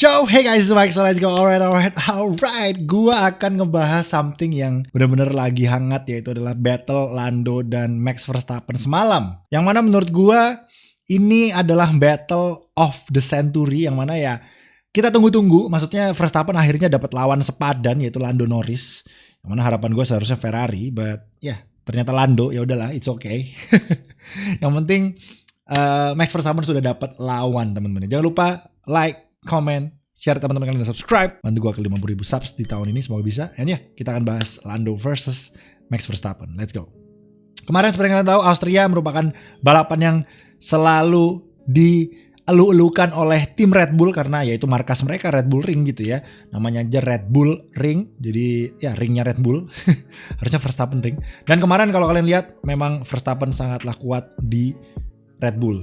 So, hey guys, it's Mike, so let's go. Alright. Gua akan ngebahas something yang benar-benar lagi hangat, yaitu adalah battle Lando dan Max Verstappen semalam. Yang mana menurut gua ini adalah battle of the century, yang mana ya kita tunggu-tunggu. Maksudnya Verstappen akhirnya dapat lawan sepadan, yaitu Lando Norris. Yang mana harapan gua seharusnya Ferrari, but ya ternyata Lando. Ya udahlah, it's okay. Yang penting Max Verstappen sudah dapat lawan, teman-teman. Jangan lupa like, comment, share teman-teman kalian, dan subscribe. Bantu gue ke 50.000 subs di tahun ini, semoga bisa. And ya, kita akan bahas Lando versus Max Verstappen. Let's go. Kemarin seperti yang kalian tahu, Austria merupakan balapan yang selalu dielu-elukan oleh tim Red Bull, karena yaitu markas mereka Red Bull Ring gitu ya. Namanya aja Red Bull Ring, jadi ya ringnya Red Bull. Harusnya Verstappen Ring. Dan kemarin kalau kalian lihat, memang Verstappen sangatlah kuat di Red Bull.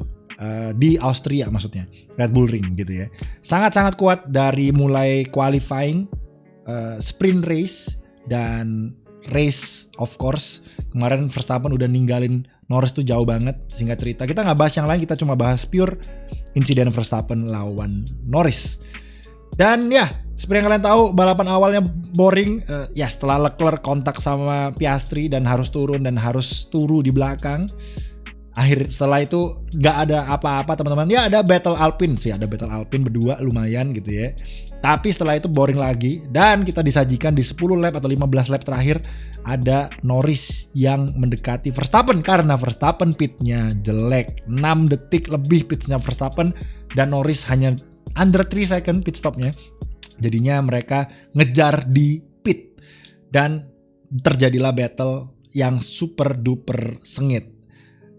Di Austria maksudnya, Red Bull Ring gitu ya. Sangat-sangat kuat dari mulai qualifying, sprint race, dan race of course. Kemarin Verstappen udah ninggalin Norris tuh jauh banget. Singkat cerita, kita gak bahas yang lain, kita cuma bahas pure insiden Verstappen lawan Norris. Dan ya, seperti yang kalian tahu, balapan awalnya boring. Ya setelah Leclerc kontak sama Piastri dan harus turun dan harus turu di belakang. Setelah itu gak ada apa-apa, teman-teman. Ya ada battle Alpine sih, ada battle Alpine berdua lumayan gitu ya. Tapi setelah itu boring lagi, dan kita disajikan di 10 lap atau 15 lap terakhir ada Norris yang mendekati Verstappen, karena Verstappen pitnya jelek. 6 detik lebih pitnya Verstappen, dan Norris hanya under 3 second pit stopnya. Jadinya mereka ngejar di pit, dan terjadilah battle yang super duper sengit.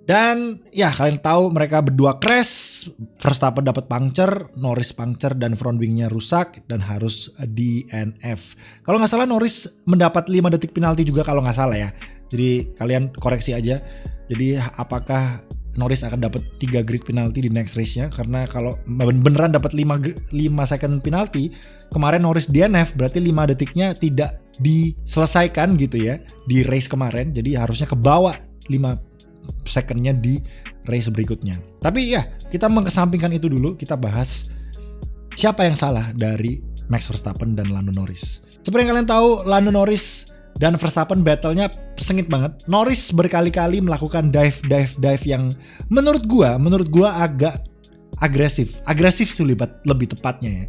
Dan ya kalian tahu mereka berdua crash, Verstappen dapat puncture, Norris puncture, dan front wingnya rusak dan harus DNF. Kalau nggak salah Norris mendapat 5 detik penalti juga kalau nggak salah ya. Jadi kalian koreksi aja. Jadi apakah Norris akan dapat 3 grid penalti di next race-nya? Karena kalau beneran dapat 5 second penalti, kemarin Norris DNF, berarti 5 detiknya tidak diselesaikan gitu ya di race kemarin. Jadi harusnya ke bawah 5 secondnya di race berikutnya. Tapi ya, kita mengesampingkan itu dulu. Kita bahas siapa yang salah dari Max Verstappen dan Lando Norris. Seperti yang kalian tahu, Lando Norris dan Verstappen battle-nya sengit banget. Norris berkali-kali melakukan dive yang menurut gua agak agresif sih lebih tepatnya ya.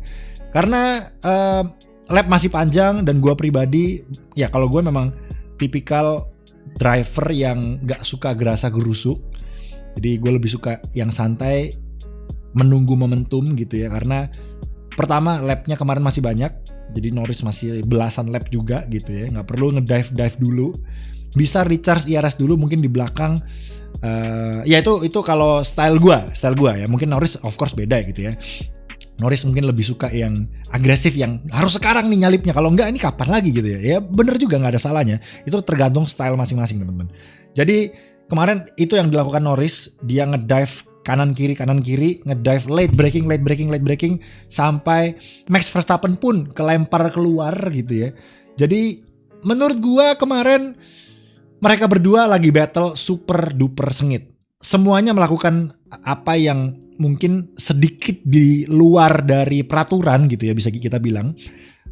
Karena lap masih panjang, dan gua pribadi ya, kalau gua memang tipikal driver yang gak suka gerasa gerusuk. Jadi gue lebih suka yang santai, menunggu momentum gitu ya. Karena pertama lapnya kemarin masih banyak, jadi Norris masih belasan lap juga gitu ya. Gak perlu ngedive dulu, bisa recharge IRS dulu mungkin di belakang. Ya itu kalau style gue ya. Mungkin Norris of course beda gitu ya. Norris mungkin lebih suka yang agresif, yang harus sekarang nih nyalipnya, kalau enggak ini kapan lagi gitu ya. Ya bener juga, gak ada salahnya. Itu tergantung style masing-masing, teman-teman. Jadi kemarin itu yang dilakukan Norris. Dia ngedive kanan kiri, ngedive late braking, sampai Max Verstappen pun kelempar keluar gitu ya. Jadi menurut gua kemarin mereka berdua lagi battle super duper sengit. Semuanya melakukan apa yang mungkin sedikit di luar dari peraturan gitu ya, bisa kita bilang.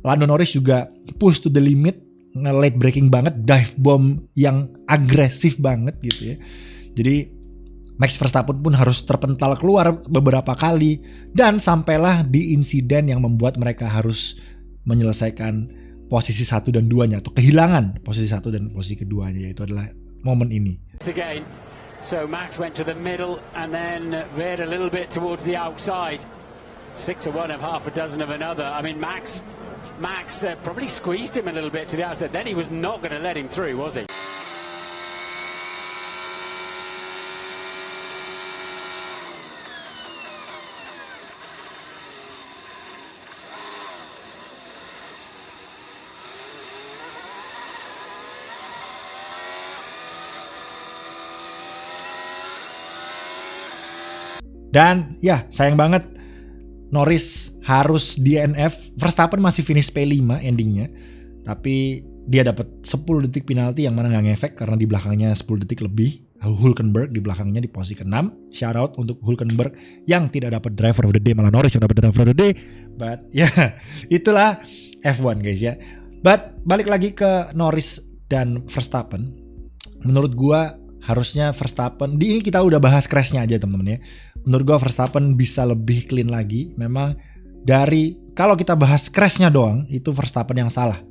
Lando Norris juga push to the limit, nge-late braking banget, dive bomb yang agresif banget gitu ya. Jadi Max Verstappen pun harus terpental keluar beberapa kali, dan sampailah di insiden yang membuat mereka harus menyelesaikan posisi 1 dan 2-nya, atau kehilangan posisi 1 dan posisi keduanya, yaitu adalah momen ini. So Max went to the middle and then veered a little bit towards the outside. 6 of one of half a dozen of another. I mean, Max probably squeezed him a little bit to the outside. Then he was not going to let him through, was he? Dan ya sayang banget Norris harus DNF. Verstappen masih finish P5 endingnya, tapi dia dapat 10 detik penalti yang mana gak ngefek karena di belakangnya 10 detik lebih. Hülkenberg di belakangnya di posisi ke-6. Shout out untuk Hülkenberg yang tidak dapat driver of the day, malah Norris yang dapat driver of the day. But ya itulah F1 guys ya. But balik lagi ke Norris dan Verstappen. Menurut gua harusnya Verstappen, di ini kita udah bahas crashnya aja teman-teman ya. Menurut gua Verstappen bisa lebih clean lagi. Memang dari kalau kita bahas crashnya doang itu Verstappen yang salah.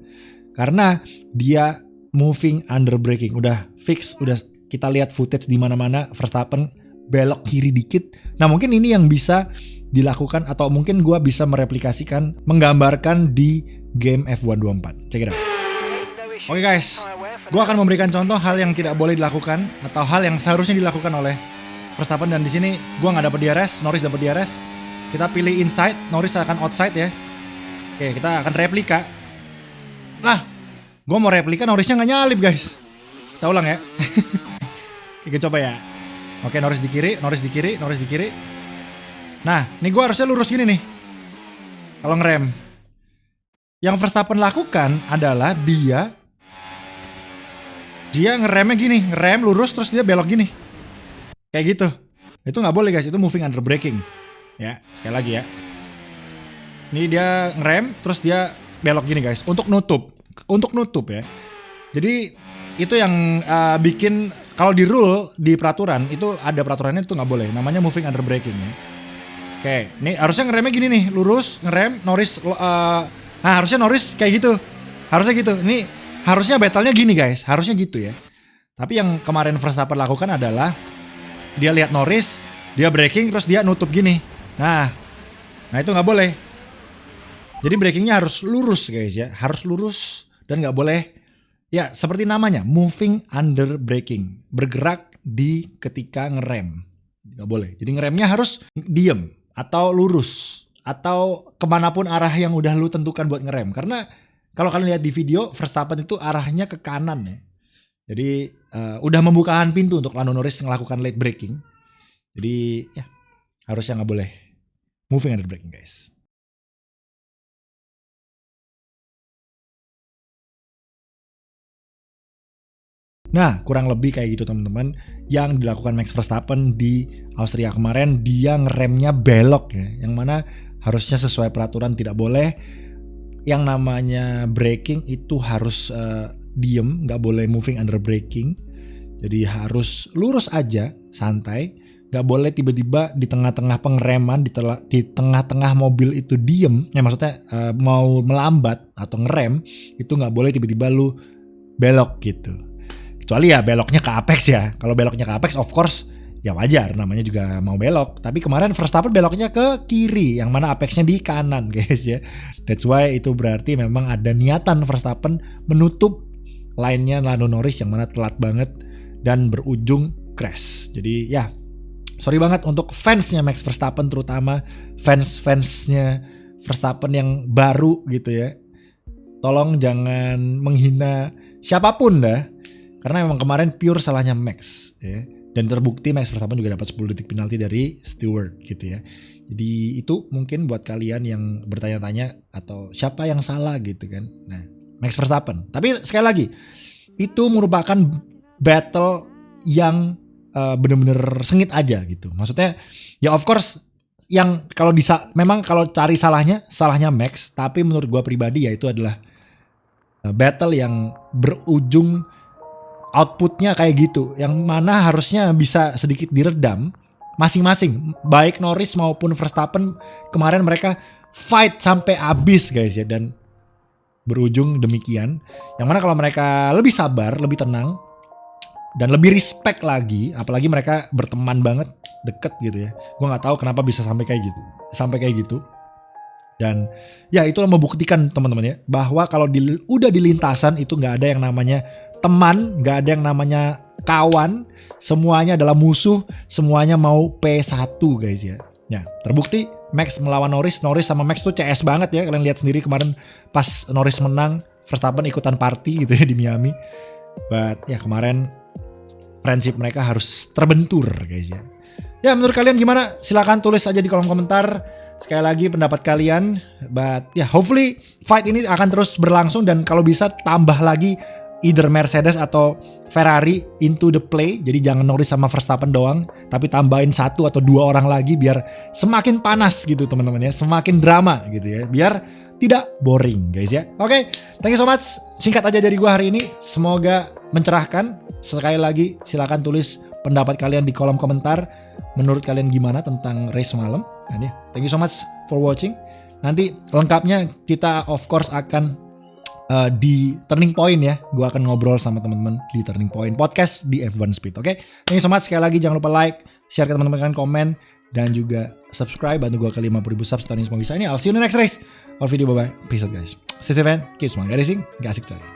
Karena dia moving under braking udah fix, udah kita lihat footage di mana-mana Verstappen belok kiri dikit. Nah mungkin ini yang bisa dilakukan atau mungkin gua bisa mereplikasikan, menggambarkan di game F1 24. Check it out. Oke guys, gua akan memberikan contoh hal yang tidak boleh dilakukan atau hal yang seharusnya dilakukan oleh Verstappen, dan di sini gua nggak dapat DRS, Norris dapat DRS. Kita pilih inside, Norris akan outside ya. Oke, kita akan replika. Lah, gue mau replika Norrisnya nggak nyalip guys. Kita ulang ya. Kita coba ya. Oke, Norris di kiri, Norris di kiri, Norris di kiri. Nah, ini gue harusnya lurus gini nih. Kalau ngerem. Yang Verstappen lakukan adalah dia ngeremnya gini, ngerem lurus terus dia belok gini. Kayak gitu. Itu nggak boleh guys, itu moving under braking. Ya, sekali lagi ya. Ini dia ngerem terus dia belok gini guys, untuk nutup ya. Jadi itu yang bikin kalau di rule di peraturan itu ada peraturannya itu nggak boleh, namanya moving under braking ya. Oke, ini harusnya ngeremnya gini nih, lurus ngerem Norris. Nah harusnya Norris kayak gitu, harusnya gitu. Ini harusnya battle-nya gini guys, harusnya gitu ya. Tapi yang kemarin Verstappen lakukan adalah dia lihat Norris, dia braking terus dia nutup gini. Nah itu nggak boleh. Jadi brakingnya harus lurus guys ya, harus lurus dan nggak boleh ya seperti namanya moving under braking, bergerak di ketika ngerem, nggak boleh. Jadi ngeremnya harus diem atau lurus atau kemanapun arah yang udah lu tentukan buat ngerem. Karena kalau kalian lihat di video Verstappen itu arahnya ke kanan ya, jadi udah membukakan pintu untuk Lando Norris melakukan late braking. Jadi ya harusnya nggak boleh moving under braking guys. Nah, kurang lebih kayak gitu teman-teman yang dilakukan Max Verstappen di Austria kemarin. Dia ngeremnya belok ya, yang mana harusnya sesuai peraturan tidak boleh. Yang namanya braking itu harus diem, nggak boleh moving under braking. Jadi harus lurus aja, santai. Nggak boleh tiba-tiba di tengah-tengah pengereman, di tengah-tengah mobil itu diem. Ya maksudnya mau melambat atau ngerem, itu nggak boleh tiba-tiba lu belok gitu. Kecuali ya beloknya ke apex ya. Kalau beloknya ke apex of course ya wajar, namanya juga mau belok. Tapi kemarin Verstappen beloknya ke kiri, yang mana apexnya di kanan guys ya. That's why itu berarti memang ada niatan Verstappen menutup line-nya Lando Norris yang mana telat banget dan berujung crash. Jadi ya sorry banget untuk fansnya Max Verstappen, terutama fans-fansnya Verstappen yang baru gitu ya. Tolong jangan menghina siapapun dah. Karena memang kemarin pure salahnya Max ya. Dan terbukti Max Verstappen juga dapat 10 detik penalti dari steward gitu ya. Jadi itu mungkin buat kalian yang bertanya-tanya atau siapa yang salah gitu kan. Nah, Max Verstappen. Tapi sekali lagi, itu merupakan battle yang bener-bener sengit aja gitu. Maksudnya ya of course yang kalau memang kalau cari salahnya Max. Tapi menurut gua pribadi ya itu adalah battle yang berujung outputnya kayak gitu, yang mana harusnya bisa sedikit diredam masing-masing, baik Norris maupun Verstappen. Kemarin mereka fight sampai habis guys ya, dan berujung demikian. Yang mana kalau mereka lebih sabar, lebih tenang dan lebih respect lagi, apalagi mereka berteman banget, deket gitu ya. Gue nggak tahu kenapa bisa sampai kayak gitu. Dan ya itulah membuktikan teman-teman ya, bahwa kalau udah di lintasan itu nggak ada yang namanya teman, nggak ada yang namanya kawan, semuanya adalah musuh, semuanya mau P1 guys ya. Ya terbukti Max melawan Norris sama Max tuh CS banget ya, kalian lihat sendiri kemarin pas Norris menang, Verstappen ikutan party gitu ya di Miami. But ya kemarin friendship mereka harus terbentur guys ya. Ya menurut kalian gimana? Silakan tulis aja di kolom komentar. Sekali lagi pendapat kalian. But ya hopefully fight ini akan terus berlangsung dan kalau bisa tambah lagi either Mercedes atau Ferrari into the play. Jadi jangan Norris sama Verstappen doang, tapi tambahin 1 atau 2 orang lagi biar semakin panas gitu teman-teman ya, semakin drama gitu ya, biar tidak boring guys ya. Oke, thank you so much. Singkat aja dari gua hari ini, semoga mencerahkan. Sekali lagi silakan tulis pendapat kalian di kolom komentar. Menurut kalian gimana tentang race semalam? Dan ya, thank you so much for watching. Nanti lengkapnya kita of course akan di Turning Point ya. Gue akan ngobrol sama teman-teman di Turning Point Podcast di F1 Speed. Oke, thank you so much. Sekali lagi jangan lupa like, share ke teman-teman kalian, komen, dan juga subscribe. Bantu gue ke 50.000 subs tahun ini semua bisa. Ini I'll see you in the next race or video. Bye bye. Peace out guys. Stay safe and keep semangat racing. Gak asik coy.